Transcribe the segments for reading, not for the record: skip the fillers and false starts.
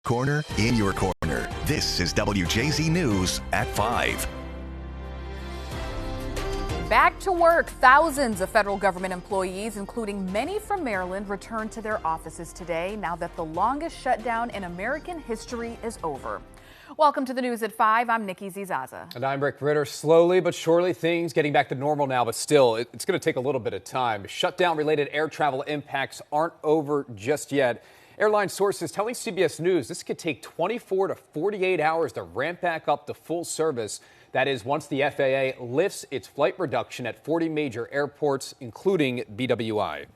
corner, in your corner. This is WJZ News at 5. Back to work. Thousands of federal government employees, including many from Maryland, returned to their offices today now that the longest shutdown in American history is over. Welcome to the News at 5. I'm Nikki Zizaza. And I'm Rick Ritter. Slowly but surely, things getting back to normal now, but still, it's going to take a little bit of time. Shutdown-related air travel impacts aren't over just yet. Airline sources telling CBS News this could take 24 to 48 hours to ramp back up to full service. That is, once the FAA lifts its flight reduction at 40 major airports, including BWI.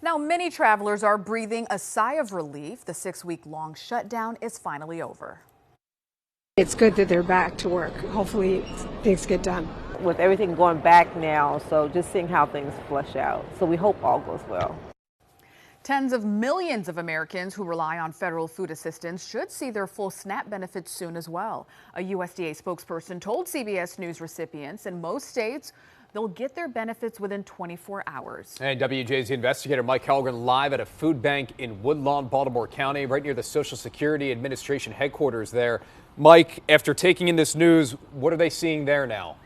Now, many travelers are breathing a sigh of relief. The 6-week-long shutdown is finally over. It's good that they're back to work. Hopefully things get done. With everything going back now, so just seeing how things flush out. So we hope all goes well. Tens of millions of Americans who rely on federal food assistance should see their full SNAP benefits soon as well. A USDA spokesperson told CBS News recipients in most states they'll get their benefits within 24 hours. And WJZ investigator Mike Halgren live at a food bank in Woodlawn, Baltimore County, right near the Social Security Administration headquarters there. Mike, after taking in this news, what are they seeing there now?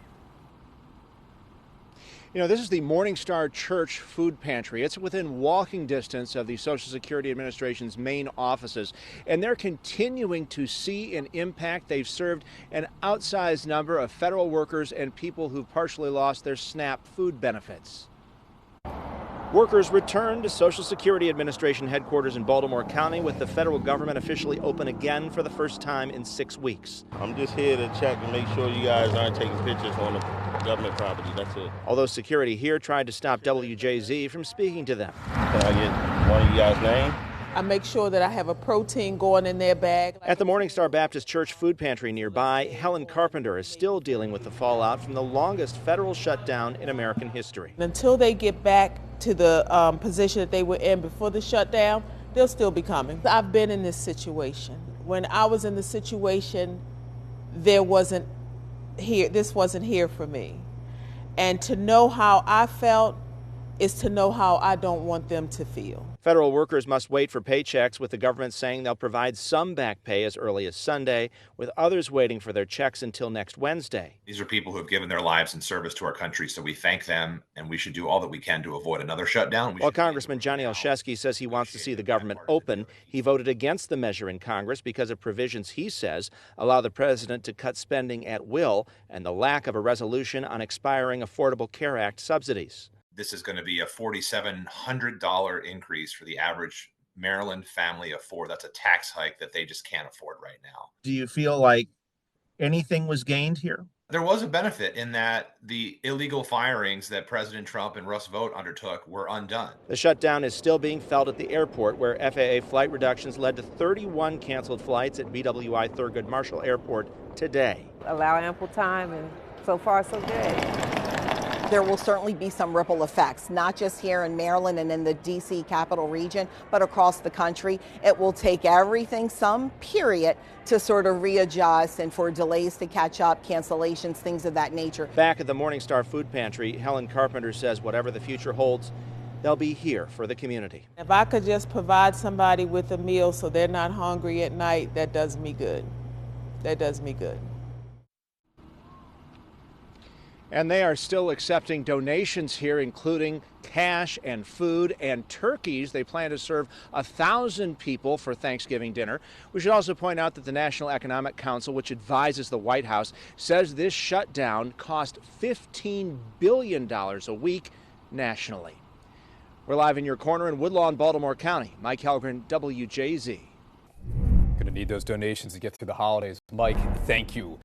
You know, this is the Morning Star Church food pantry. It's within walking distance of the Social Security Administration's main offices, and they're continuing to see an impact. They've served an outsized number of federal workers and people who've partially lost their SNAP food benefits. Workers returned to Social Security Administration headquarters in Baltimore County with the federal government officially open again for the first time in 6 weeks. I'm just here to check and make sure you guys aren't taking pictures on the government property. That's it. Although security here tried to stop WJZ from speaking to them. Can I get one of you guys' name? I make sure that I have a protein going in their bag. At the Morning Star Baptist Church food pantry nearby, Helen Carpenter is still dealing with the fallout from the longest federal shutdown in American history. Until they get back to the position that they were in before the shutdown, they'll still be coming. I've been in this situation. When I was in the situation, this wasn't here for me. And to know how I felt is to know how I don't want them to feel. Federal workers must wait for paychecks, with the government saying they'll provide some back pay as early as Sunday, with others waiting for their checks until next Wednesday. These are people who have given their lives in service to our country, so we thank them, and we should do all that we can to avoid another shutdown. While Congressman Johnny Olszewski says he wants to see the government open, he voted against the measure in Congress because of provisions he says allow the president to cut spending at will and the lack of a resolution on expiring Affordable Care Act subsidies. This is going to be a $4,700 increase for the average Maryland family of four. That's a tax hike that they just can't afford right now. Do you feel like anything was gained here? There was a benefit in that the illegal firings that President Trump and Russ Vought undertook were undone. The shutdown is still being felt at the airport, where FAA flight reductions led to 31 canceled flights at BWI Thurgood Marshall Airport today. Allow ample time, and so far so good. There will certainly be some ripple effects, not just here in Maryland and in the D.C. capital region, but across the country. It will take everything, some period, to sort of readjust and for delays to catch up, cancellations, things of that nature. Back at the Morning Star food pantry, Helen Carpenter says whatever the future holds, they'll be here for the community. If I could just provide somebody with a meal so they're not hungry at night, that does me good. That does me good. And they are still accepting donations here, including cash and food and turkeys. They plan to serve 1,000 people for Thanksgiving dinner. We should also point out that the National Economic Council, which advises the White House, says this shutdown cost $15 billion a week nationally. We're live in your corner in Woodlawn, Baltimore County. Mike Halgren, WJZ. Going to need those donations to get through the holidays. Mike, thank you.